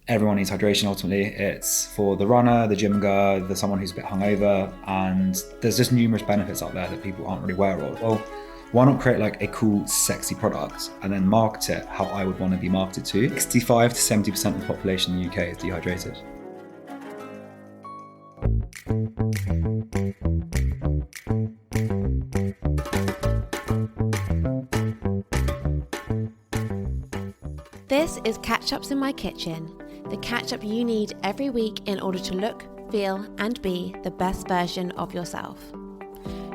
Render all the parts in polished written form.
Everyone needs hydration ultimately. It's for the runner, the gym goer, the someone who's a bit hungover, and there's just numerous benefits out there that people aren't really aware of. Well, why not create like a cool, sexy product and then market it how I would want to be marketed to? 65 to 70% of the population in the UK is dehydrated. This is Catch-Ups in My Kitchen, the catch-up you need every week in order to look, feel and be the best version of yourself.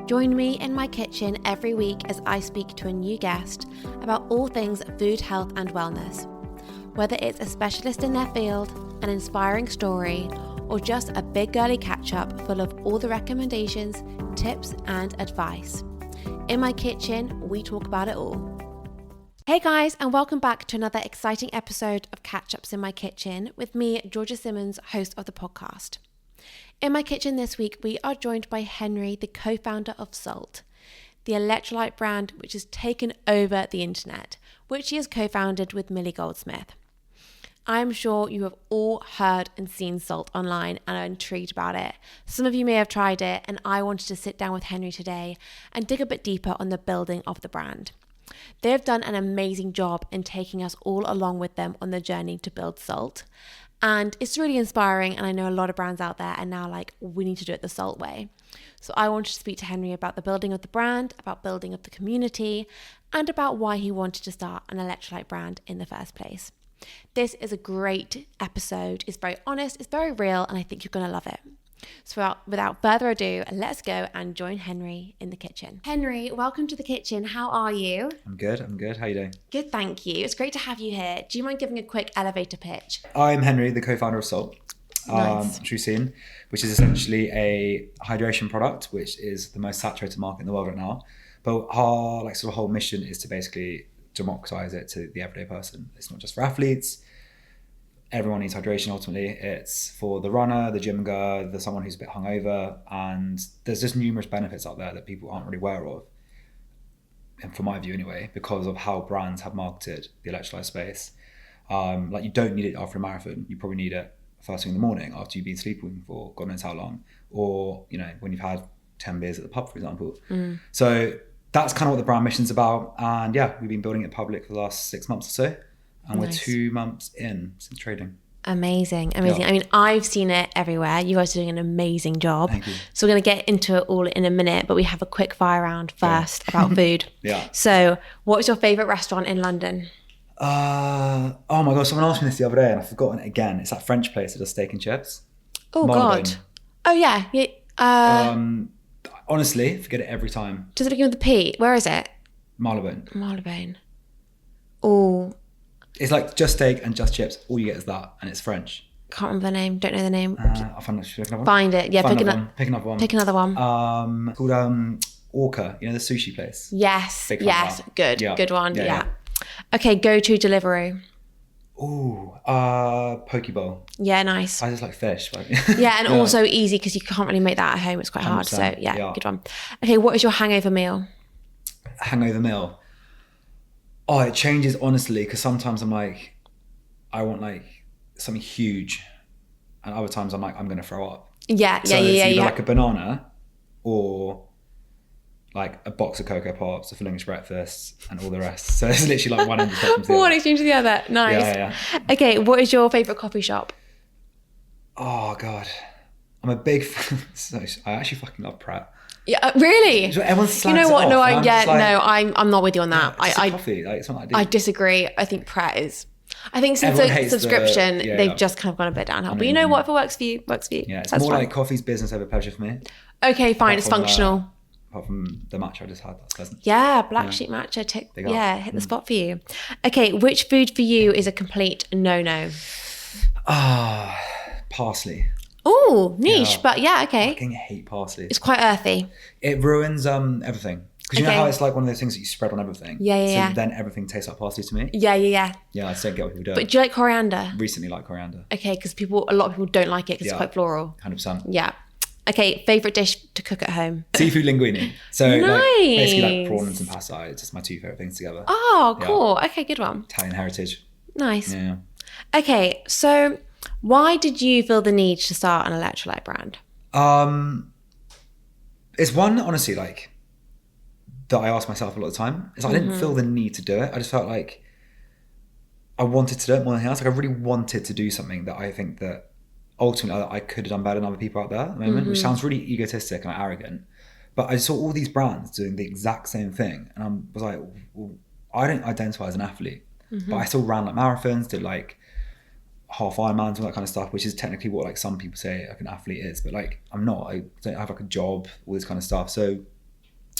Join me in my kitchen every week as I speak to a new guest about all things food, health and wellness. Whether it's a specialist in their field, an inspiring story, or just a big girly catch-up full of all the recommendations, tips and advice. In my kitchen, we talk about it all. Hey guys, and welcome back to another exciting episode of Catch-Ups in My Kitchen with me, Georgia Simmons, host of the podcast. In my kitchen this week, we are joined by Henry, the co-founder of SULT, the Electrolyte brand which has taken over the internet, which he has co-founded with Millie Goldsmith. I'm sure you have all heard and seen SULT online and are intrigued about it. Some of you may have tried it, and I wanted to sit down with Henry today and dig a bit deeper on the building of the brand. They have done an amazing job in taking us all along with them on the journey to build SULT. And it's really inspiring, and I know a lot of brands out there are now like, we need to do it the SULT way. So I wanted to speak to Henry about the building of the brand, about building of the community, and about why he wanted to start an electrolyte brand in the first place. This is a great episode. It's very honest, it's very real, and I think you're going to love it. So without further ado, let's go and join Henry in the kitchen. Henry, welcome to the kitchen. How are you? I'm good. How you doing? Good, thank you. It's great to have you here. Do you mind giving a quick elevator pitch? I'm Henry, the co-founder of SULT, Nice. which we've seen, which is essentially a hydration product, which is the most saturated market in the world right now. But our whole mission is to basically democratize it to the everyday person. It's not just for athletes. Everyone needs hydration ultimately. It's for the runner, the gym goer, the someone who's a bit hungover, and there's just numerous benefits out there that people aren't really aware of, and from my view anyway, because of how brands have marketed the electrolyte space. Like, you don't need it after a marathon. You probably need it first thing in the morning after you've been sleeping for God knows how long, or when you've had 10 beers at the pub, for example. So that's kind of what the brand mission's about. And yeah, we've been building it public for the last 6 months or so. And Nice. We're 2 months in since trading. Amazing. Yeah. I mean, I've seen it everywhere. You guys are doing an amazing job. Thank you. So we're going to get into it all in a minute, but we have a quick fire round first about food. Yeah. So what was your favourite restaurant in London? Oh my God, someone asked me this the other day and I've forgotten it again. It's that French place that does steak and chips. Oh Marylebone. God. Oh yeah. Honestly, forget it every time. Does it begin with the P? Where is it? Marylebone. Oh, It's like just steak and just chips. All you get is that, and it's French. can't remember the name. Don't know the name. I'll find another one. Find it. Yeah, pick another one. Pick another one. Called Orca. The sushi place. Yes. Big fan Yes. of that. Good. Yeah. Good one. Yeah, Yeah. Okay. Go-to Deliveroo. Ooh, poke bowl. Yeah. Nice. I just like fish. But Yeah, and also easy because you can't really make that at home. It's quite hard. So 100%, yeah, yeah. good one. Okay, what is your hangover meal? Hangover meal. Oh, it changes honestly, because sometimes I'm like, I want like something huge, and other times I'm like, I'm gonna throw up. Yeah. So it's either like a banana or like a box of Cocoa Pops, a filling breakfast, and all the rest. So it's literally like one end of the spectrum to the One other. exchange to the other. Nice. Yeah. Okay, what is your favourite coffee shop? Oh God, I'm a big fan. I actually fucking love Pratt. Yeah, really? Everyone slags You know it what? off, No, and I'm just like, I'm not with you on that. it's just coffee. Like, it's not what I I do. disagree. I think Pret is. I think since Everyone the hates the- subscription, yeah, they've yeah. just kind of gone a bit downhill. I But you mean, know what? If it works for you, works for you. Yeah, it's That's more fine. like coffee's business over pleasure for me. Okay, fine. It's Apart from, functional. Apart from the matcha I just had, that's pleasant. Yeah, black sheep matcha. Big up. Hit the spot for you. Okay, which food for you is a complete no-no? Parsley. Oh, niche, Yeah. but yeah, I okay. fucking hate parsley. It's quite earthy. It ruins everything. Because you know Okay. how it's like one of those things that you spread on everything? Yeah. So then everything tastes like parsley to me. Yeah. Yeah, I just don't get what people do. But do you like coriander? Recently like coriander. Okay, because a lot of people don't like it because Yeah. it's quite floral. 100%. Yeah. Okay, favourite dish to cook at home? Seafood linguine. So like basically like Nice. prawns and pasta. It's just my two favourite things together. Oh, Yeah. cool. Okay, good one. Italian heritage. Nice. Yeah. Okay, so why did you feel the need to start an electrolyte brand? It's one, honestly, like, that I ask myself a lot of the time. It's like, I didn't feel the need to do it. I just felt like I wanted to do it more than anything else. Like, I really wanted to do something that I think that ultimately I could have done better than other people out there at the moment, which sounds really egotistic and arrogant. But I saw all these brands doing the exact same thing. And I was like, well, I don't identify as an athlete. But I still ran like marathons, did like half Ironmans, all that kind of stuff, which is technically what like some people say like an athlete is. But like, I'm not. I don't have like a job, all this kind of stuff. So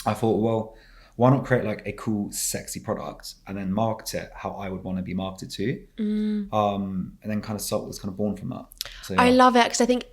I thought, well, why not create like a cool, sexy product and then market it how I would want to be marketed to? And then kind of SULT was kind of born from that. So, yeah. I love it because I think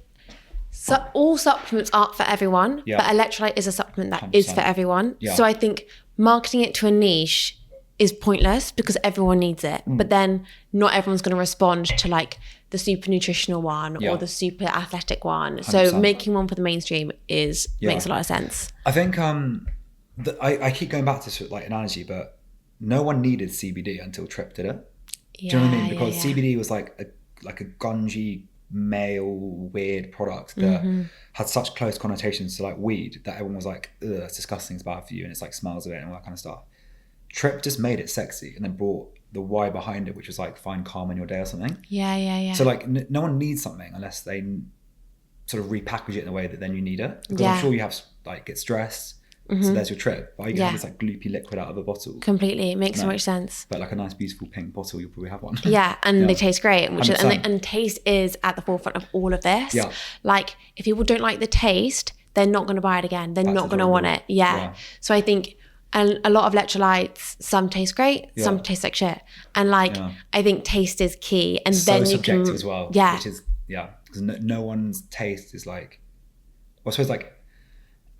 all supplements aren't for everyone, Yeah. but electrolyte is a supplement that 100%. is for everyone. Yeah. So I think marketing it to a niche is pointless because everyone needs it. But then not everyone's going to respond to like the super nutritional one Yeah. or the super athletic one. So 100%. making one for the mainstream makes a lot of sense. I think I keep going back to this like analogy, but no one needed CBD until Trip did it. Do you know what I mean? Because CBD was like a gungy, male, weird product that had such close connotations to like weed that everyone was like, ugh, it's disgusting, it's bad for you, and it's like smells of it and all that kind of stuff. Trip just made it sexy and then brought the why behind it, which was like find calm in your day or something. Yeah. So like no one needs something unless they sort of repackage it in a way that then you need it. Because Yeah. I'm sure you have like get stressed. So there's your Trip. But you can have this like gloopy liquid out of a bottle. Completely. It makes so No. much sense. But like a nice beautiful pink bottle, you'll probably have one. Yeah, and Yeah. they taste great, which is, 100%. and taste is at the forefront of all of this. Yeah. Like, if people don't like the taste, they're not going to buy it again. They're not going to want it. Yeah. So I think, and a lot of electrolytes, some taste great, some taste like shit. And like, I think taste is key. And So then you subjective can, as well. Yeah. Which is, because no one's taste is like, well, I suppose like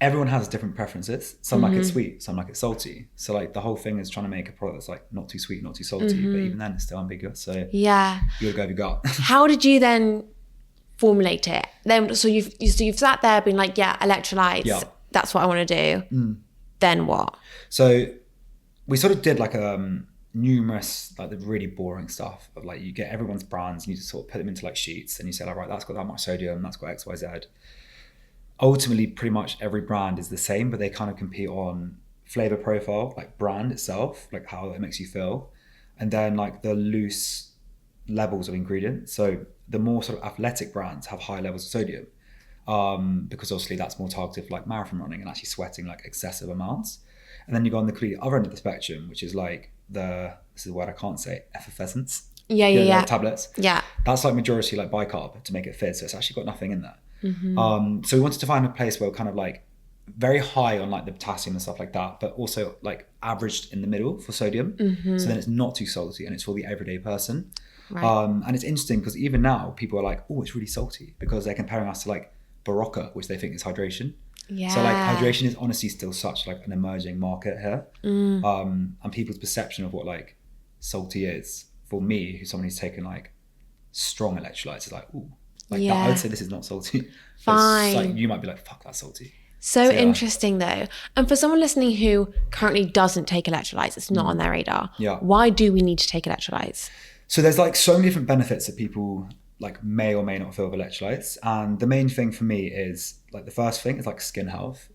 everyone has different preferences. Some like it sweet, some like it salty. So like the whole thing is trying to make a product that's like not too sweet, not too salty, but even then it's still ambiguous. So Yeah. you gotta go with your gut. How did you then formulate it? Then, so you've sat there being like, yeah, electrolytes, Yeah. that's what I want to do. Then what? So we sort of did like numerous like the really boring stuff of like you get everyone's brands and you just sort of put them into like sheets and you say like, right, that's got that much sodium, that's got XYZ. Ultimately, pretty much every brand is the same, but they kind of compete on flavor profile, like brand itself, like how it makes you feel, and then like the loose levels of ingredients. So the more sort of athletic brands have high levels of sodium, because obviously that's more targeted for like marathon running and actually sweating like excessive amounts. And then you go on the complete other end of the spectrum, which is like this is a word I can't say, effervescence. Yeah. Tablets. Yeah. That's like majority like bicarb to make it fizz, so it's actually got nothing in there. So we wanted to find a place where we're kind of like very high on like the potassium and stuff like that, but also like averaged in the middle for sodium. So then it's not too salty and it's for the everyday person. Right. And it's interesting because even now people are like, oh, it's really salty, because they're comparing us to like Barocca, which they think is hydration. Yeah. So like hydration is honestly still such like an emerging market here. And people's perception of what like salty is, for me, who's someone who's taken like strong electrolytes, is like, ooh, like that, I would say this is not salty. Fine. It's like you might be like, fuck, that's salty. So interesting though. And for someone listening who currently doesn't take electrolytes, it's not on their radar. Yeah. Why do we need to take electrolytes? So there's like so many different benefits that people like may or may not feel with electrolytes. And the main thing for me is like the first thing is like skin health.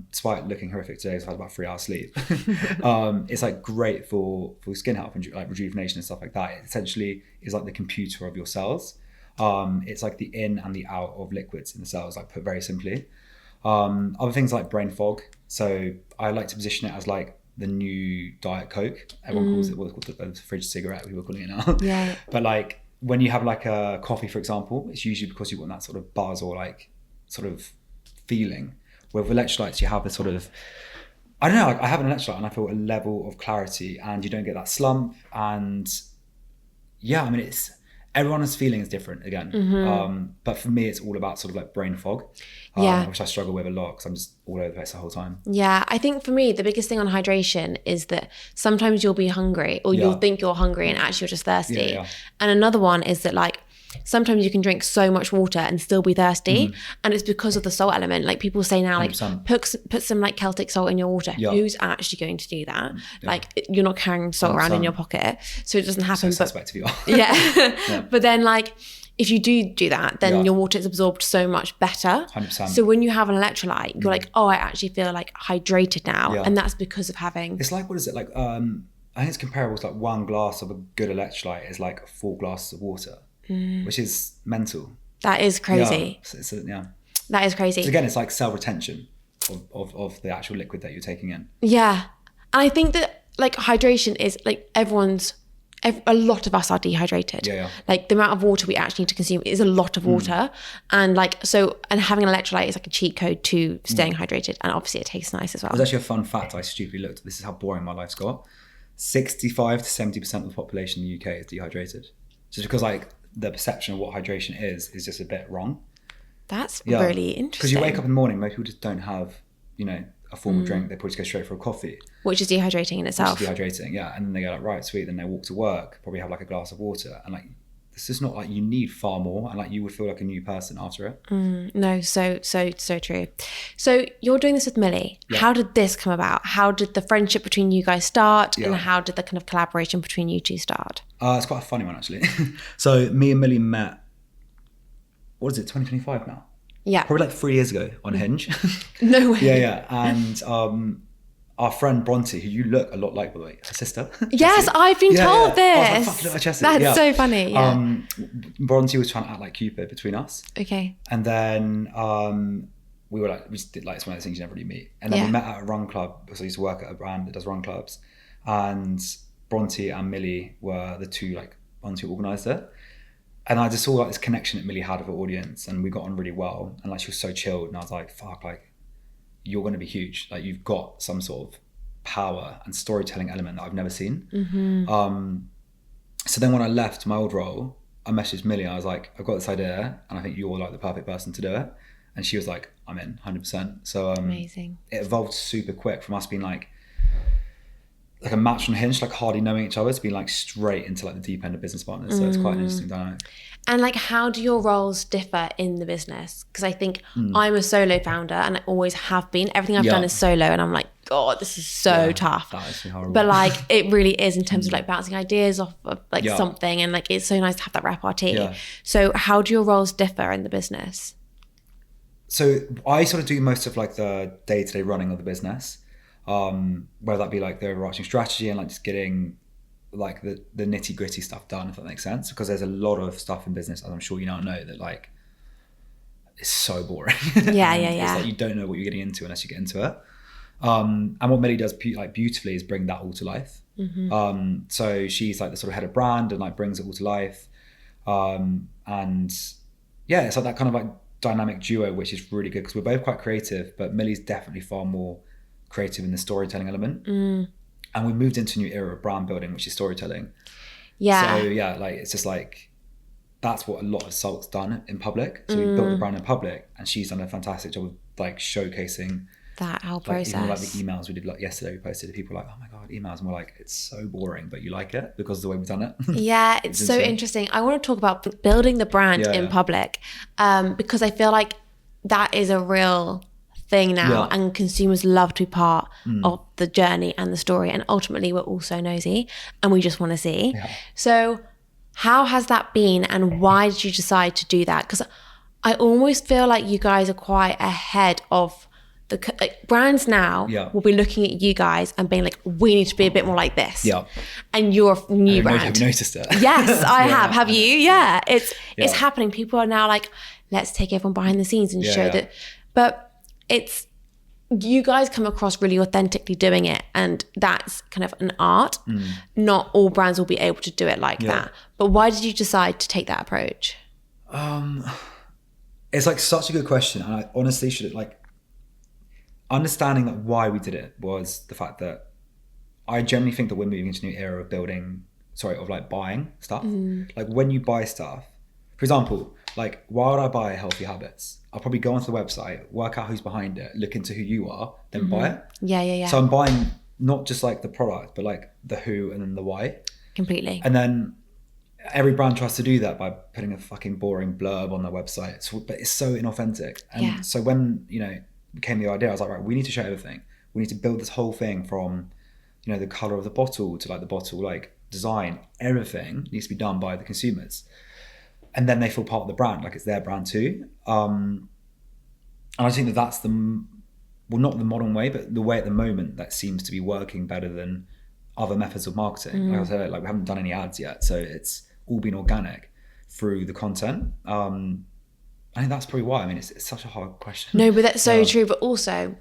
Despite looking horrific today, I've had about 3 hours sleep. It's like great for skin health and like rejuvenation and stuff like that. It essentially is like the computer of your cells. It's like the in and the out of liquids in the cells, like put very simply. Other things like brain fog. So I like to position it as like the new Diet Coke. Everyone calls it what's called the fridge cigarette, people are calling it now. Yeah. But like when you have like a coffee, for example, it's usually because you want that sort of buzz or like sort of feeling. Where with electrolytes, you have this sort of, I don't know, like I have an electrolyte and I feel a level of clarity and you don't get that slump. And yeah, I mean, it's, everyone's feeling is different again. But for me, it's all about sort of like brain fog, which I struggle with a lot because I'm just all over the place the whole time. Yeah, I think for me, the biggest thing on hydration is that sometimes you'll be hungry or you'll think you're hungry and actually you're just thirsty. Yeah. And another one is that like sometimes you can drink so much water and still be thirsty, and it's because of the salt element. Like people say now, like 100%. put some like Celtic salt in your water. Yeah. Who's actually going to do that? Yeah. Like you're not carrying salt around in your pocket, so it doesn't happen. So but suspect if you are. yeah. But then like if you do that, then your water is absorbed so much better. 100%. So when you have an electrolyte, you're like, oh, I actually feel like hydrated now, Yeah. and that's because of having. It's like, what is it like? I think it's comparable to like 1 glass of a good electrolyte is like 4 glasses of water, which is mental. That is crazy. Yeah. That is crazy. So again, it's like cell retention of the actual liquid that you're taking in. Yeah. And I think that like hydration is like a lot of us are dehydrated. Yeah. Like the amount of water we actually need to consume is a lot of water. And like, and having an electrolyte is like a cheat code to staying hydrated. And obviously it tastes nice as well. There's actually a fun fact I stupidly looked at. This is how boring my life's got. 65 to 70% of the population in the UK is dehydrated. Just because like the perception of what hydration is just a bit wrong. That's really interesting. Because you wake up in the morning, most people just don't have, a formal drink. They probably just go straight for a coffee. Which is dehydrating in itself. Which is dehydrating, yeah. And then they go like, right, sweet. Then they walk to work, probably have like a glass of water. And like, it's just not like you need far more. And like you would feel like a new person after it. No, so true. So you're doing this with Millie. Yeah. How did this come about? How did the friendship between you guys start? And how did the kind of collaboration between you two start? It's quite a funny one actually. So me and Millie met, what is it, 2025 now? Yeah. Probably like 3 years ago on Hinge. No way. Yeah. And our friend Bronte, who you look a lot like, by the way, her sister. Yes, I've been told this. I was like, fuck, look at Chessie. That's so funny. Yeah. Bronte was trying to act like Cupid between us. Okay. And then we just did like some of those things you never really meet. And then we met at a run club, because I used to work at a brand that does run clubs. And Bronte and Millie were the two like ones who organised it. And I just saw like this connection that Millie had with her audience, and we got on really well. And like she was so chilled, and I was like, fuck, like you're going to be huge. Like you've got some sort of power and storytelling element that I've never seen. So then when I left my old role, I messaged Millie. I was like, I've got this idea, and I think you're like the perfect person to do it. And she was like, I'm in 100%. So amazing. It evolved super quick from us being like a match on Hinge, like hardly knowing each other, to being like straight into like the deep end of business partners. So it's quite an interesting dynamic. And like, how do your roles differ in the business? Because I think I'm a solo founder, and I always have been. Everything I've done is solo, and I'm like, God, this is so tough. That is horrible. But like, it really is in terms of like bouncing ideas off of like something, and like, it's so nice to have that repartee. Yeah. So how do your roles differ in the business? So I sort of do most of like the day-to-day running of the business. Whether that be like the overarching strategy and like just getting like the nitty gritty stuff done, if that makes sense, because there's a lot of stuff in business, as I'm sure you now know, that like it's so boring. Yeah. It's like you don't know what you're getting into unless you get into it. And what Millie does like beautifully is bring that all to life. So she's like the sort of head of brand and like brings it all to life. And yeah, it's like that kind of like dynamic duo, which is really good because we're both quite creative, but Millie's definitely far more creative in the storytelling element. And we moved into a new era of brand building, which is storytelling. So yeah, like it's just like that's what a lot of SULT's done in public. So we built the brand in public, and she's done a fantastic job of like showcasing that whole like, process. Even like the emails we did like yesterday, we posted, people were like, oh my god, emails, and we're like, it's so boring, but you like it because of the way we've done it. Yeah, it's so interesting. I want to talk about building the brand in public, because I feel like that is a real thing now, and consumers love to be part of the journey and the story, and ultimately we're also nosy and we just want to see. So how has that been, and why did you decide to do that? Because I almost feel like you guys are quite ahead of the like, brands now will be looking at you guys and being like, we need to be a bit more like this. And you're a new brand. Have you noticed it? Yes, I have. Have you? Yeah. It's happening. People are now like, let's take everyone behind the scenes and show that. But it's, you guys come across really authentically doing it, and that's kind of an art. Not all brands will be able to do it like that. But why did you decide to take that approach? It's like such a good question, and I honestly should like understanding that why we did it was the fact that I generally think that we're moving into a new era of of like buying stuff. Like when you buy stuff, for example, like why would I buy Healthy Habits? I'll probably go onto the website, work out who's behind it, look into who you are, then buy it. Yeah. So I'm buying not just like the product, but like the who and then the why. Completely. And then every brand tries to do that by putting a fucking boring blurb on their website. But it's so inauthentic. And so when, came the idea, I was like, right, we need to show everything. We need to build this whole thing from, the color of the bottle to like the bottle, like design, everything needs to be done by the consumers. And then they feel part of the brand, like it's their brand too. And I think that's not the modern way, but the way at the moment that seems to be working better than other methods of marketing. Like I said, like we haven't done any ads yet. So it's all been organic through the content. I think that's probably why. I mean, it's such a hard question. No, but that's so true. But also,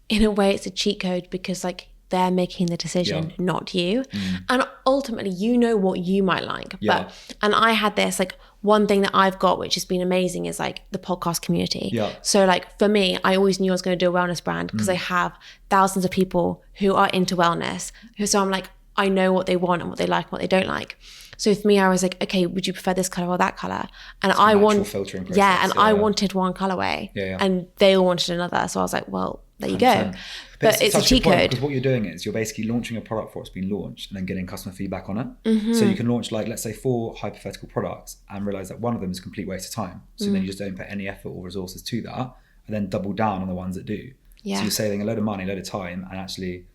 in a way, it's a cheat code because like they're making the decision, not you. And ultimately, you know what you might like. And I had this like one thing that I've got, which has been amazing, is like the podcast community. So like for me, I always knew I was going to do a wellness brand because I have thousands of people who are into wellness. So I'm like, I know what they want and what they like and what they don't like. So for me, I was like, okay, would you prefer this color or that color? And I want filtering process. I wanted one colorway, and they all wanted another. So I was like, well, there you 100%. Go. But it's a cheat code. Because what you're doing is you're basically launching a product before it's been launched and then getting customer feedback on it. So you can launch like, let's say 4 hypothetical products and realize that one of them is a complete waste of time. So then you just don't put any effort or resources to that and then double down on the ones that do. So you're saving a load of money, a load of time, and actually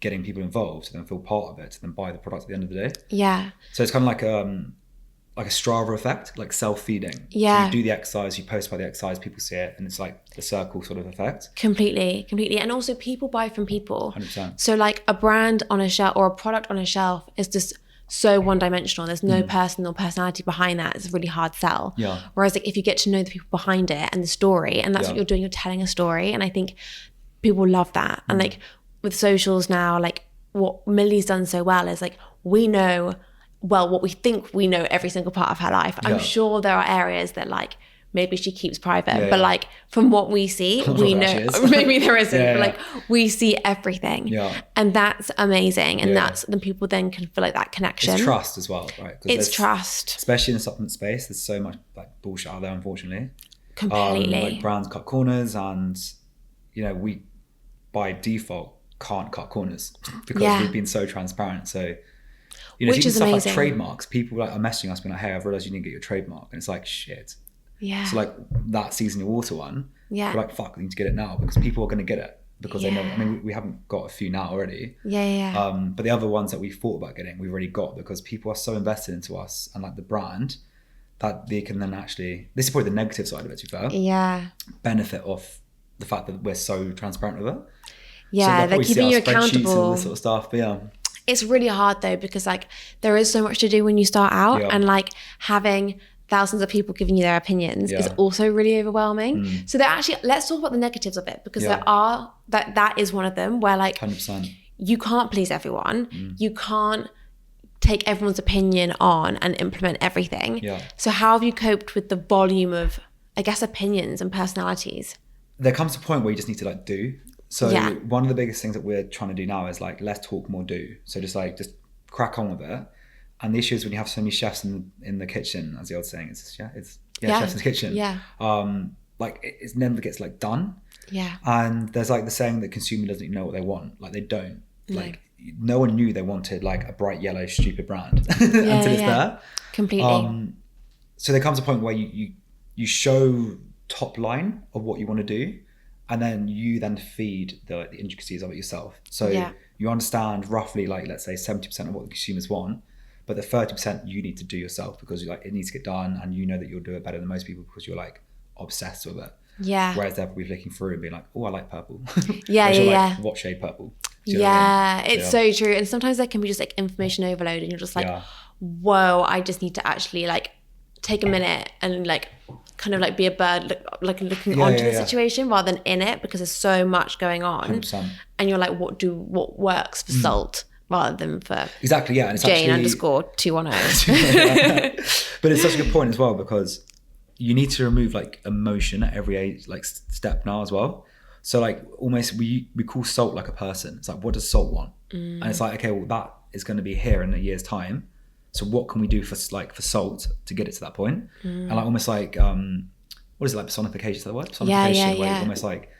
getting people involved to then feel part of it, to then buy the product at the end of the day. So it's kind of like a Strava effect, like self-feeding. So you do the exercise, you post about the exercise, people see it, and it's like the circle sort of effect. Completely. And also people buy from people. 100%. So like a brand on a shelf or a product on a shelf is just so one-dimensional. There's no personality behind that. It's a really hard sell. Whereas like if you get to know the people behind it and the story, and that's what you're doing, you're telling a story. And I think people love that. And like with socials now, like what Millie's done so well is like we know what we think we know every single part of her life. I'm sure there are areas that like maybe she keeps private, but like from what we see, we know maybe there isn't, but like we see everything. And that's amazing. And that's then people then can feel like that connection. It's trust as well, right? It's trust. Especially in the supplement space, there's so much like bullshit out there, unfortunately. Completely. Like brands cut corners, and we by default can't cut corners because we've been so transparent. So which is stuff amazing. Like trademarks, people are messaging us being like, hey, I've realized you didn't get your trademark, and it's like shit. So like that season your water one, we're like, fuck, we need to get it now because people are going to get it because they know. I mean, we haven't got a few now already. But the other ones that we thought about getting, we've already got because people are so invested into us and like the brand that they can then actually, this is probably the negative side of it, to be fair, benefit off the fact that we're so transparent with it. So they're keeping you accountable. And all this sort of stuff, but it's really hard though because like there is so much to do when you start out, and like having thousands of people giving you their opinions is also really overwhelming. So they're actually, let's talk about the negatives of it because there are that is one of them where like 100%. You can't please everyone. You can't take everyone's opinion on and implement everything. So how have you coped with the volume of, I guess, opinions and personalities? There comes a point where you just need to like do. So one of the biggest things that we're trying to do now is like less talk, more do. So just crack on with it. And the issue is when you have so many chefs in the kitchen, as the old saying is, chefs in the kitchen. Like it never gets like done. And there's like the saying that consumer doesn't even know what they want. Like they don't. Like no one knew they wanted like a bright yellow stupid brand until it's there. Completely. So there comes a point where you show top line of what you want to do. And then you then feed the intricacies of it yourself. So you understand roughly like, let's say 70% of what the consumers want, but the 30% you need to do yourself because you're like, it needs to get done. And you know that you'll do it better than most people because you're like obsessed with it. Whereas they're probably looking through and being like, oh, I like purple. Like, what shade purple? It's so true. And sometimes there can be just like information overload and you're just like, whoa, I just need to actually like take a minute and like kind of like be a bird like looking onto the situation rather than in it because there's so much going on. 100%. And you're like, what works for SULT rather than for and it's Jane actually, _210. But it's such a good point as well because you need to remove like emotion at every age, like step now as well. So like almost we call SULT like a person. It's like, what does SULT want? And it's like, okay, well that is going to be here in a year's time. So what can we do for SULT to get it to that point? And like almost like what is it, like personification? Is that the word? Personification, where you almost like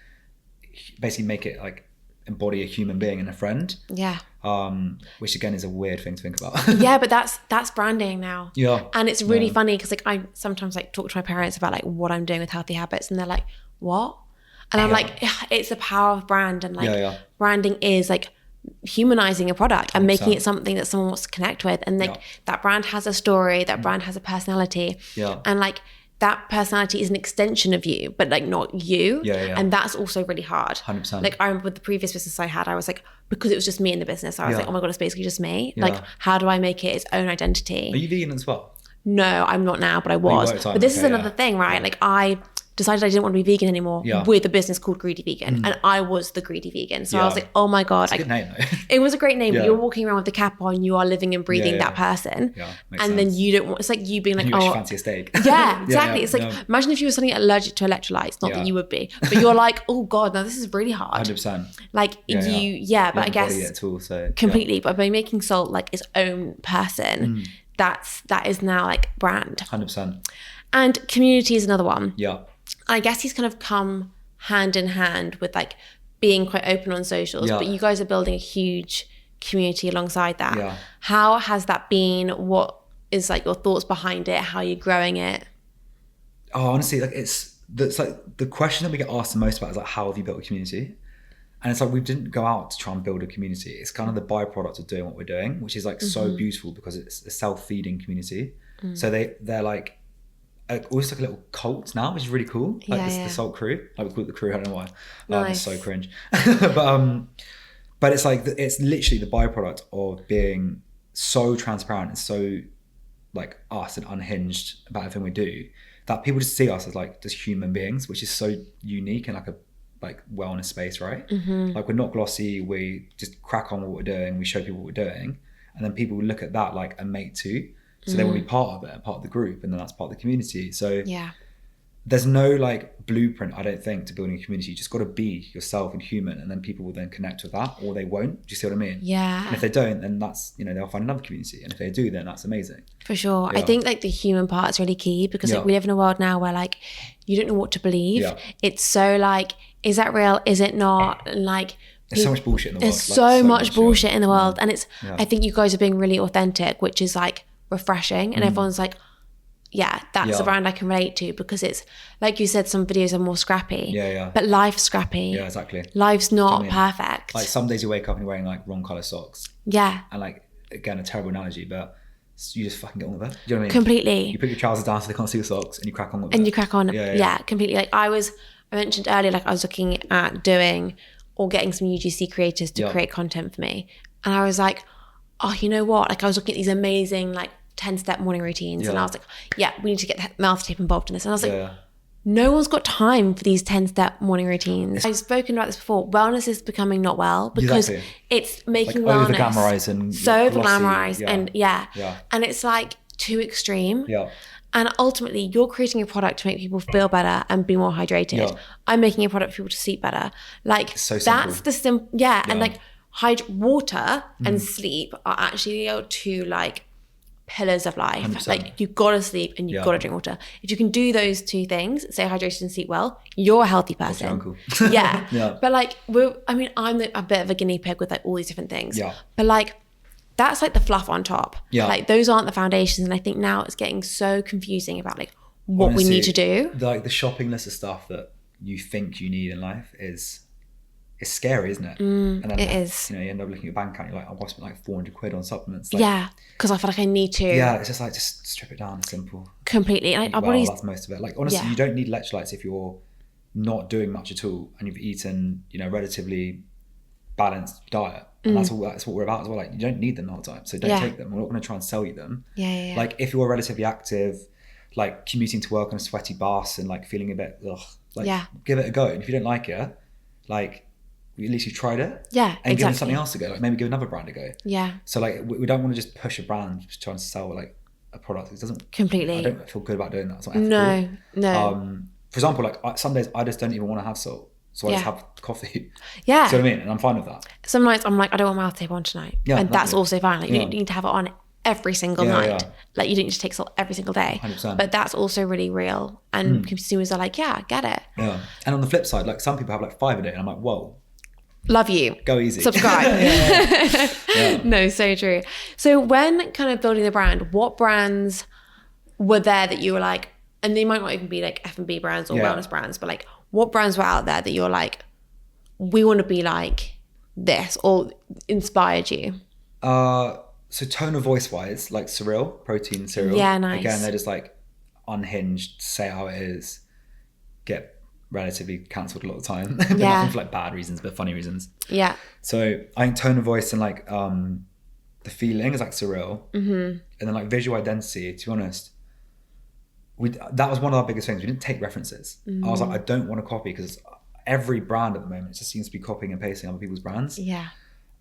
basically make it like embody a human being and a friend. Yeah. Which again is a weird thing to think about. Yeah, but that's branding now. Yeah. And it's really funny because like I sometimes like talk to my parents about like what I'm doing with healthy habits, and they're like, what? And I'm like, it's the power of brand, and like branding is like humanizing a product and 100%. making it something that someone wants to connect with, and like that brand has a story, that brand has a personality, and like that personality is an extension of you, but like not you. And that's also really hard. 100%. Like I remember with the previous business I had, I was like, because it was just me in the business, I was like, oh my God, it's basically just me. Like, how do I make it its own identity? Are you vegan as well? No, I'm not now, but I was. But this is another thing, right? Like I decided I didn't want to be vegan anymore with a business called Greedy Vegan. And I was the Greedy Vegan. So I was like, oh my God. It's a good name though. It was a great name, but you're walking around with the cap on, you are living and breathing that person. Makes and sense. Then you don't want, it's like you being like, you actually fancy a steak. Yeah, exactly. It's like, imagine if you were suddenly allergic to electrolytes, not that you would be, but you're like, oh God, now this is really hard. 100%. Like but I guess it at all, so, completely, but by making SULT like its own person, that is now like brand. 100%. And community is another one. Yeah. I guess he's kind of come hand in hand with like being quite open on socials, but you guys are building a huge community alongside that. Yeah. How has that been? What is like your thoughts behind it? How are you growing it? Oh, honestly, like it's like the question that we get asked the most about is like, how have you built a community? And it's like, we didn't go out to try and build a community. It's kind of the byproduct of doing what we're doing, which is like so beautiful because it's a self-feeding community. So they're like, almost like a little cult now, which is really cool. Like the SULT crew, like we call it the crew. I don't know why. It's so cringe. But it's like it's literally the byproduct of being so transparent and so like us and unhinged about everything we do, that people just see us as like just human beings, which is so unique in like a wellness space, right? Like we're not glossy. We just crack on what we're doing. We show people what we're doing, and then people look at that like a mate too. So they want to be part of it, part of the group, and then that's part of the community. So there's no like blueprint, I don't think, to building a community. You just got to be yourself and human, and then people will then connect with that, or they won't. Do you see what I mean? Yeah. And if they don't, then that's, they'll find another community. And if they do, then that's amazing. For sure. I think like the human part is really key, because like, we live in a world now where like you don't know what to believe. It's so like, is that real? Is it not? And like, there's so much bullshit in the world. There's so much bullshit in the world. And it's, I think you guys are being really authentic, which is like refreshing, and everyone's like, that's a brand I can relate to, because it's like you said, some videos are more scrappy, but life's scrappy. Exactly. Life's not perfect. Like some days you wake up and you're wearing like wrong color socks, and like, again, a terrible analogy, but you just fucking get on with it. Do you know what I mean? Completely. You put your trousers down so they can't see your socks, and you crack on with it. And you crack on. Completely. Like I mentioned earlier, like I was looking at doing or getting some UGC creators to create content for me, and I was like, oh, you know what? Like I was looking at these amazing like 10-step morning routines, and I was like, we need to get mouth tape involved in this. And I was like, no one's got time for these 10-step morning routines. I've spoken about this before. Wellness is becoming not well, because it's making like wellness over-glamorized and so over-glamorized, and and it's like too extreme. And ultimately, you're creating a product to make people feel better and be more hydrated. I'm making a product for people to sleep better. Like it's so that's the simple. And like water and sleep are actually your two like pillars of life. 100%. Like you've got to sleep and you've got to drink water. If you can do those two things, stay hydrated and sleep well, you're a healthy person. But like I'm a bit of a guinea pig with like all these different things. But like that's like the fluff on top. Like those aren't the foundations. And I think now it's getting so confusing about like what we need to do. Like the shopping list of stuff that you think you need in life is scary, isn't it? And then it is. You end up looking at your bank account, you're like, I spent like 400 quid on supplements. Like, because I feel like I need to. It's just like, just strip it down, it's simple. Completely. And that's most of it. Like honestly, you don't need electrolytes if you're not doing much at all and you've eaten, relatively balanced diet. And that's what we're about as well. Like you don't need them the whole time. So don't take them. We're not going to try and sell you them. Like if you're relatively active, like commuting to work on a sweaty bus and like feeling a bit, give it a go. And if you don't like it, like, at least you tried it. And give them something else to go. Like maybe give another brand a go. So like we don't want to just push a brand to try and sell like a product. It doesn't completely. I don't feel good about doing that. It's not ethical. No. For example, like some days I just don't even want to have SULT, so I just have coffee. See what I mean? And I'm fine with that. Some nights I'm like, I don't want mouth tape on tonight, and that's also fine. Like you don't need to have it on every single night. Like you don't need to take SULT every single day. 100%. But that's also really real, and consumers are like, I get it. And on the flip side, like some people have like 5 a day, and I'm like, whoa. Love you. Go easy. Subscribe. Yeah. No, so true. So when kind of building the brand, what brands were there that you were like, and they might not even be like F&B brands or wellness brands, but like what brands were out there that you're like, we want to be like this, or inspired you? So tone of voice wise, like Surreal, protein cereal. Yeah, nice. Again, they're just like unhinged, say how it is, get relatively cancelled a lot of the time. But not for like bad reasons, but funny reasons. Yeah. So I think tone of voice and like the feeling is like Surreal. And then like visual identity, to be honest, that was one of our biggest things. We didn't take references. I was like, I don't want to copy, because every brand at the moment just seems to be copying and pasting other people's brands. Yeah.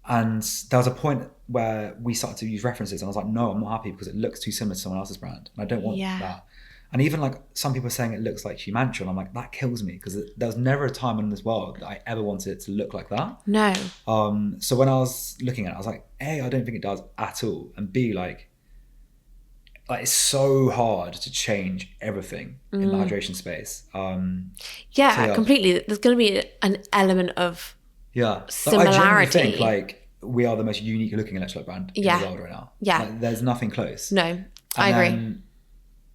And there was a point where we started to use references, and I was like, no, I'm not happy because it looks too similar to someone else's brand, and I don't want that. And even like some people are saying it looks like Humantra, and I'm like, that kills me, because there was never a time in this world that I ever wanted it to look like that. No. So when I was looking at it, I was like, A, I don't think it does at all, and B, like it's so hard to change everything in the hydration space. Completely. There's going to be an element of similarity. I genuinely think like we are the most unique looking electrolyte brand in the world right now. Yeah. Like, there's nothing close. No, I agree. Then,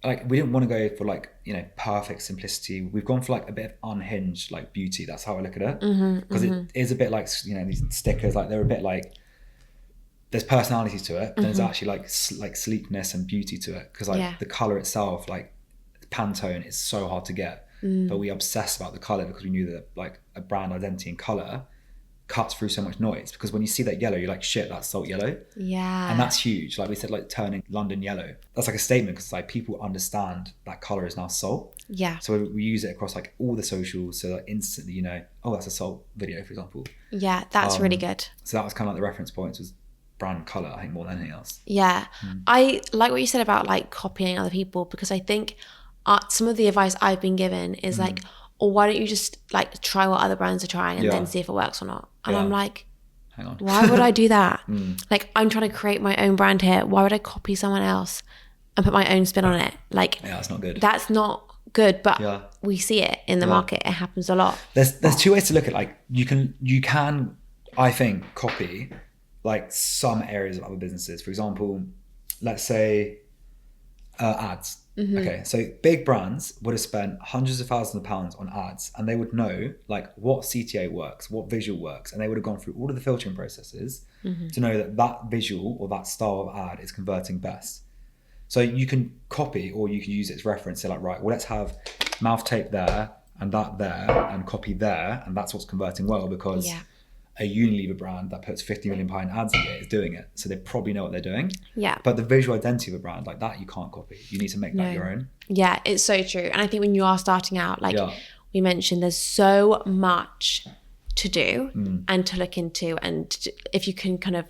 like we didn't want to go for like, perfect simplicity. We've gone for like a bit of unhinged like beauty. That's how I look at it. Because it is a bit like, these stickers, like they're a bit like, there's personality to it, but there's actually like sleekness and beauty to it. Because like the color itself, like Pantone, is so hard to get. But we obsessed about the color because we knew that like a brand identity in color cuts through so much noise. Because when you see that yellow, you're like, shit, that's salt yellow. Yeah. And that's huge. Like we said, like turning London yellow. That's like a statement, because like people understand that color is now salt. Yeah. So we use it across like all the socials, so that instantly that's a salt video, for example. Yeah, that's really good. So that was kind of like the reference points, was brand color, I think, more than anything else. Yeah. I like what you said about like copying other people, because I think some of the advice I've been given is like, or why don't you just like try what other brands are trying and then see if it works or not? And I'm like, hang on, why would I do that? Like, I'm trying to create my own brand here. Why would I copy someone else and put my own spin on it? Like, that's not good. That's not good, but we see it in the market. It happens a lot. There's two ways to look at it. Like you can I think copy like some areas of other businesses. For example, let's say ads. Okay, so big brands would have spent hundreds of thousands of pounds on ads, and they would know like what CTA works, what visual works, and they would have gone through all of the filtering processes to know that visual or that style of ad is converting best. So you can copy, or you can use it as reference. Say like, right, well, let's have mouth tape there and that there and copy there, and that's what's converting well, because a Unilever brand that puts 50 million pound ads a year is doing it, so they probably know what they're doing. Yeah. But the visual identity of a brand like that, you can't copy. You need to make that your own. Yeah, it's so true. And I think when you are starting out, like we mentioned, there's so much to do and to look into, and if you can kind of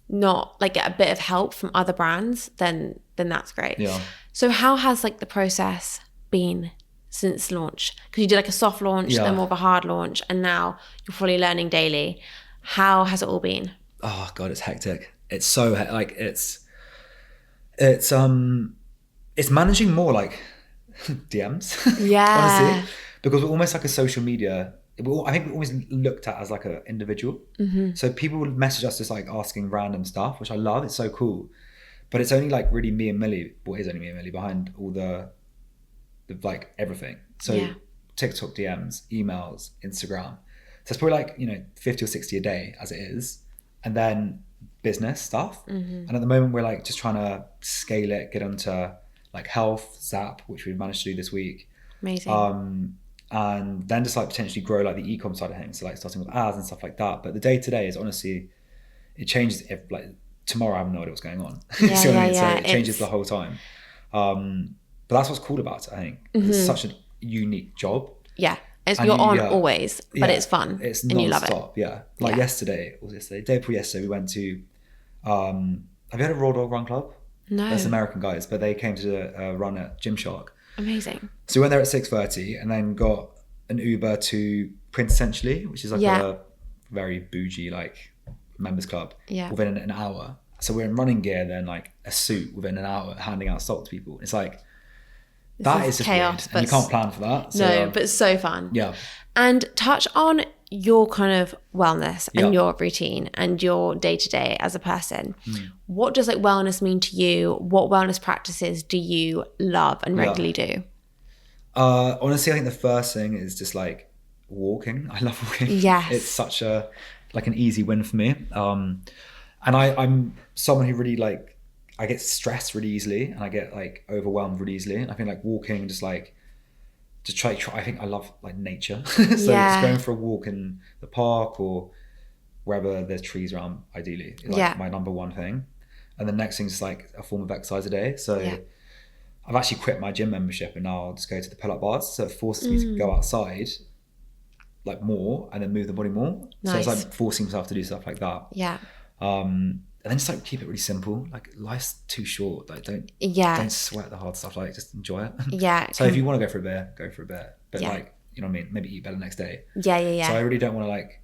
not like get a bit of help from other brands, then that's great. Yeah. So how has like the process been since launch? Because you did like a soft launch, then more of a hard launch, and now you're fully learning daily. How has it all been? Oh God, it's hectic. It's so like it's managing more like DMs. Yeah. Honestly, because we're almost like a social media. I think we're always looked at as like an individual. So people would message us just like asking random stuff, which I love. It's so cool. But it's only like really me and Millie. Well, it is only me and Millie behind all the like everything. So TikTok DMs, emails, Instagram. So it's probably like 50 or 60 a day as it is, and then business stuff. And at the moment we're like just trying to scale it, get onto like health, Zap, which we've managed to do this week. Amazing. And then just like potentially grow like the e-com side of things, so like starting with ads and stuff like that. But the day to day is honestly, it changes. If like tomorrow I have no idea what's going on. So it changes the whole time. But that's what's cool about it, I think. It's such a unique job. Yeah. You're on always, but it's fun. It's and you love it. Yeah. Like yesterday, day before yesterday, we went to, have you heard of Raw Dog Run Club? No. That's American guys, but they came to run at Gymshark. Amazing. So we went there at 6:30 and then got an Uber to Prince Essentially, which is like a very bougie like members club within an hour. So we're in running gear, then like a suit within an hour, handing out salt to people. It's like, that is just chaos, weird. And you can't plan for that. So, no, but it's so fun. Yeah. And touch on your kind of wellness and your routine and your day-to-day as a person, what does like wellness mean to you? What wellness practices do you love and regularly do? Honestly, I think the first thing is just like walking. I love walking. Yes. It's such a like an easy win for me. And I'm someone who really like, I get stressed really easily and I get like overwhelmed really easily. And I think like walking, just try. I think I love like nature. So just going for a walk in the park or wherever there's trees around, ideally, is like my number one thing. And the next thing is like a form of exercise a day. So I've actually quit my gym membership and now I'll just go to the pull-up bars. So it forces me to go outside like more and then move the body more. Nice. So it's like forcing myself to do stuff like that. Yeah. And then just like keep it really simple. Like life's too short. Like don't sweat the hard stuff. Like just enjoy it. Yeah. So if you want to go for a beer, go for a beer. But like, you know what I mean? Maybe eat better next day. Yeah. So I really don't want to like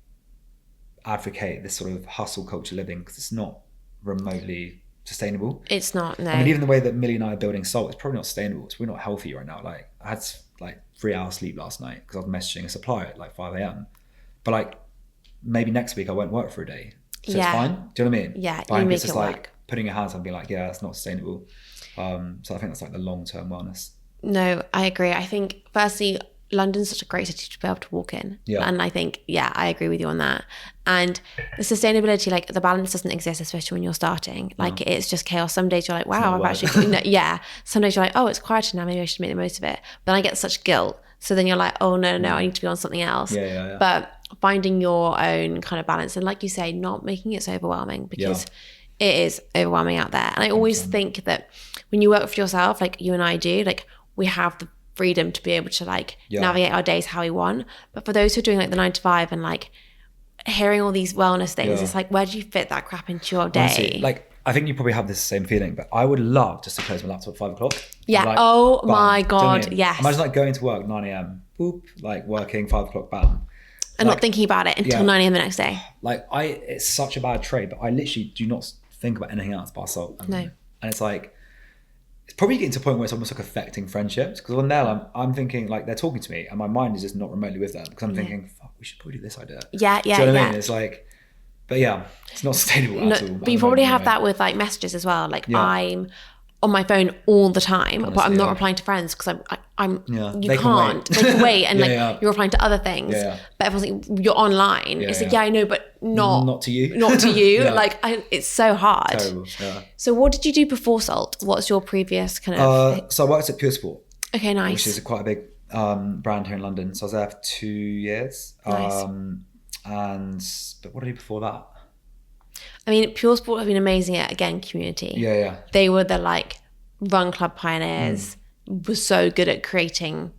advocate this sort of hustle culture living because it's not remotely sustainable. It's not, no. I mean, even the way that Millie and I are building SULT, it's probably not sustainable. It's probably not healthy right now. Like I had like 3 hours sleep last night because I was messaging a supplier at like 5 a.m. But like maybe next week I won't work for a day. So it's fine. Do you know what I mean? Yeah, but you make it's just it like work. Putting your hands on and being like, yeah, that's not sustainable. So I think that's like the long-term wellness. No, I agree. I think firstly, London's such a great city to be able to walk in. Yeah. And I think, I agree with you on that. And the sustainability, like the balance doesn't exist, especially when you're starting. Like it's just chaos. Some days you're like, wow, I've actually, some days you're like, oh, it's quieter now. Maybe I should make the most of it. But then I get such guilt. So then you're like, oh, no, I need to be on something else. Yeah. But finding your own kind of balance. And like you say, not making it so overwhelming because it is overwhelming out there. And I always think that when you work for yourself, like you and I do, like we have the freedom to be able to like navigate our days how we want. But for those who are doing like the 9 to 5 and like hearing all these wellness things, it's like, where do you fit that crap into your day? Honestly, like I think you probably have this same feeling, but I would love just to close my laptop at 5 o'clock. Yeah. Like, oh bam. my God. Do you know what I mean? Yes. Imagine like going to work 9 a.m. Boop, like working 5 o'clock, bam. And like, not thinking about it until 9 a.m. the next day. Like it's such a bad trait, but I literally do not think about anything else but SULT. No. And it's like, it's probably getting to a point where it's almost like affecting friendships because on there I'm thinking like they're talking to me and my mind is just not remotely with them because I'm thinking, fuck, we should probably do this idea. Yeah. Do you know what I mean? It's like, but it's not sustainable at all. But you probably have that with like messages as well. Like I'm on my phone all the time, honestly, but I'm not replying to friends because I'm you can't. They can wait and you're replying to other things. But everyone's like, you're online. It's like, I know, but not to you. Not to you. Like it's so hard. Terrible. So what did you do before SULT? What's your previous kind of? So I worked at Pure Sport. Okay, nice. Which is quite a big brand here in London. So I was there for 2 years. Nice. But what did I do before that? I mean, Pure Sport have been amazing at, again, community. Yeah. They were the like run club pioneers, were so good at creating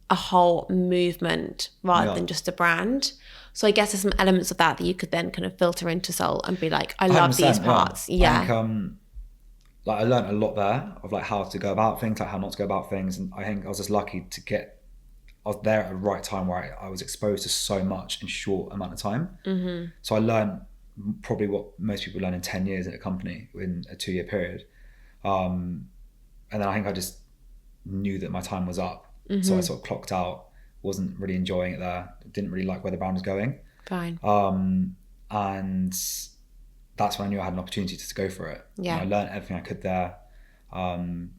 a whole movement rather than just a brand. So I guess there's some elements of that you could then kind of filter into SULT and be like, I love these parts. Yeah. I think, like I learned a lot there of like how to go about things, like how not to go about things. And I think I was just lucky to I was there at the right time where I was exposed to so much in short amount of time. Mm-hmm. So I learned probably what most people learn in 10 years at a company in a 2-year period. And then I think I just knew that my time was up. Mm-hmm. So I sort of clocked out, wasn't really enjoying it there. Didn't really like where the brand was going. Fine. And that's when I knew I had an opportunity to go for it. Yeah. And I learned everything I could there. And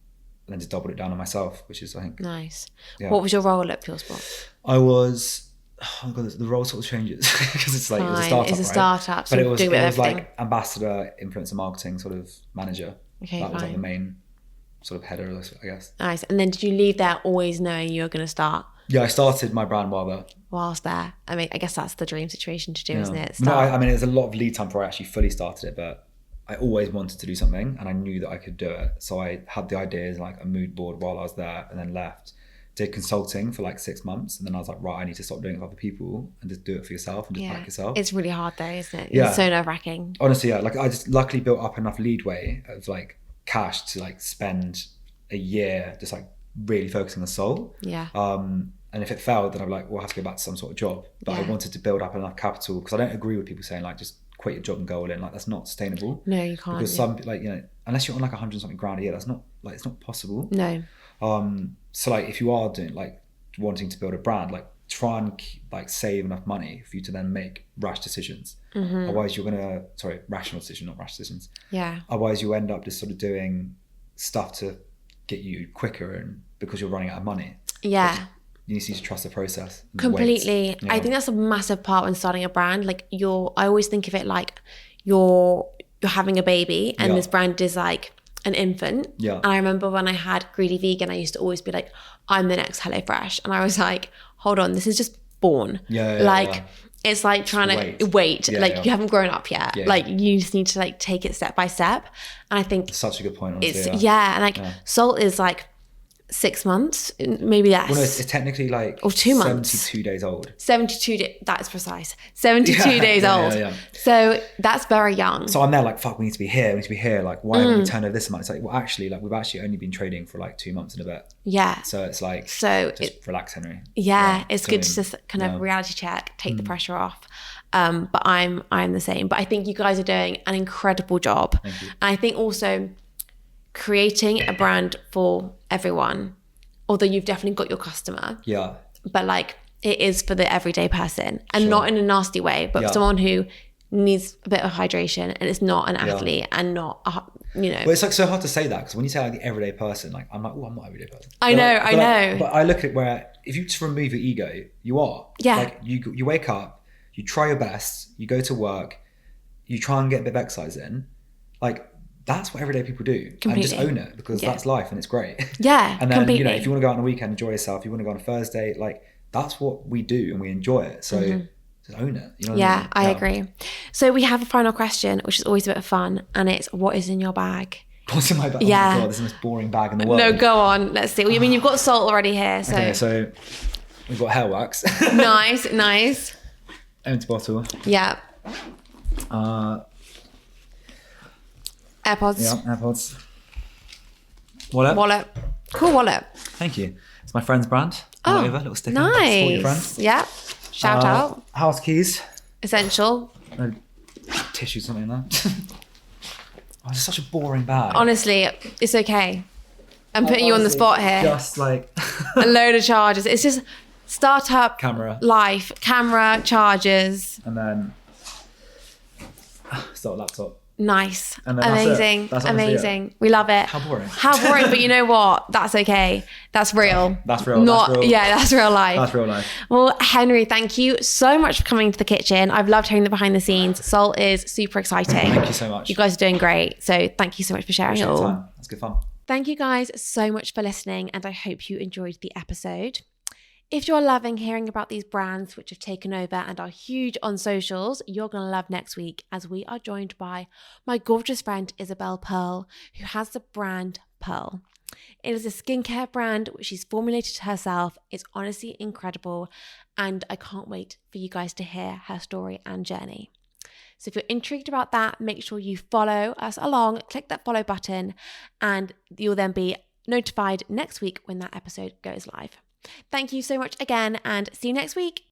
then just doubled it down on myself, which is, I think... Nice. Yeah. What was your role at Pure Sport? I was... Oh my God, the role sort of changes because it's like, it was a startup, It's a startup, so but it was like ambassador, influencer marketing sort of manager. Okay, that was like the main sort of header, I guess. Nice. And then did you leave there always knowing you were going to start? Yeah, I started my brand whilst there. I mean, I guess that's the dream situation to do, isn't it? No, I mean, there's a lot of lead time before I actually fully started it, but I always wanted to do something and I knew that I could do it. So I had the ideas, like a mood board while I was there, and then left. Did consulting for like 6 months, and then I was like, right, I need to stop doing it with other people and just do it for yourself and just back yourself. It's really hard though, isn't it? It's so nerve-wracking. Honestly, like I just luckily built up enough leadway of like cash to like spend a year just like really focusing on SULT. Yeah. And if it failed, then I'd be like, well, I have to go back to some sort of job. But I wanted to build up enough capital because I don't agree with people saying like just quit your job and go all in. Like that's not sustainable. No, you can't. Because some like, you know, unless you're on like 100 something grand a year, that's not like, it's not possible. No. So like if you are doing like wanting to build a brand, like try and like save enough money for you to then make rash decisions. Otherwise you're gonna, rational decision, not rash decisions. Yeah. Otherwise you end up just sort of doing stuff to get you quicker, and because you're running out of money. Yeah. You need to trust the process. Completely. Yeah. I think that's a massive part when starting a brand. Like I always think of it like you're having a baby and this brand is like an infant. Yeah. And I remember when I had Greedy Vegan, I used to always be like, I'm the next HelloFresh. And I was like, hold on, this is just born. It's like trying to wait. You haven't grown up yet. You just need to like take it step by step. And I think that's such a good point. Honestly, and SULT is like 6 months, maybe less. Well, no, it's technically like or 2 months. 72 days old. 72 days, that's precise. 72 days old. Yeah. So that's very young. So I'm there like, fuck, we need to be here. Like, why haven't we turned over this amount? It's like, well, actually, like we've actually only been trading for like 2 months and a bit. Yeah. So it's like, just relax, Henry. Yeah, it's good to just kind of reality check, take the pressure off. But I'm the same. But I think you guys are doing an incredible job. Thank you. And I think also creating a brand for everyone, although you've definitely got your customer. Yeah. But like it is for the everyday person, and not in a nasty way, but someone who needs a bit of hydration and it's not an athlete and not Well, it's like so hard to say that, because when you say like the everyday person, like I'm like, oh, I'm not an everyday person. I know. But I look at it where if you just remove your ego, you are. Yeah. Like you wake up, you try your best, you go to work, you try and get a bit of exercise in. Like that's what everyday people do. Completely. And just own it, because that's life and it's great. Yeah. And then completely. if you want to go out on a weekend, enjoy yourself, you want to go on a Thursday, like that's what we do and we enjoy it. So just own it. You know what I mean? I agree. So we have a final question, which is always a bit of fun, and it's, what is in your bag? What's in my bag? Yeah. Oh my God, this is the most boring bag in the world. No, go on. Let's see. I mean, you've got SULT already here. So, okay, so we've got hair wax. Nice. Empty bottle. Yeah. AirPods. Yeah, AirPods. Wallet. Cool wallet. Thank you. It's my friend's brand. All over, little sticker. Nice. Your friend. Yeah. Shout out. House keys. Essential. No tissue, something in there. Oh, it's such a boring bag. Honestly, it's okay. I'm putting you on the spot here. Just like a load of chargers. It's just startup camera, chargers, and then laptop. Nice. And then amazing. That's amazing. We love it. How boring. But you know what? That's okay. That's real. That's real. Yeah, that's real life. That's real life. Well, Henry, thank you so much for coming to the kitchen. I've loved hearing the behind the scenes. SULT is super exciting. Thank you so much. You guys are doing great. So thank you so much for sharing it all. That's good fun. Thank you guys so much for listening, and I hope you enjoyed the episode. If you're loving hearing about these brands which have taken over and are huge on socials, you're going to love next week, as we are joined by my gorgeous friend Isabel Pearl, who has the brand Pearl. It is a skincare brand which she's formulated herself. It's honestly incredible, and I can't wait for you guys to hear her story and journey. So if you're intrigued about that, make sure you follow us along, click that follow button, and you'll then be notified next week when that episode goes live. Thank you so much again, and see you next week.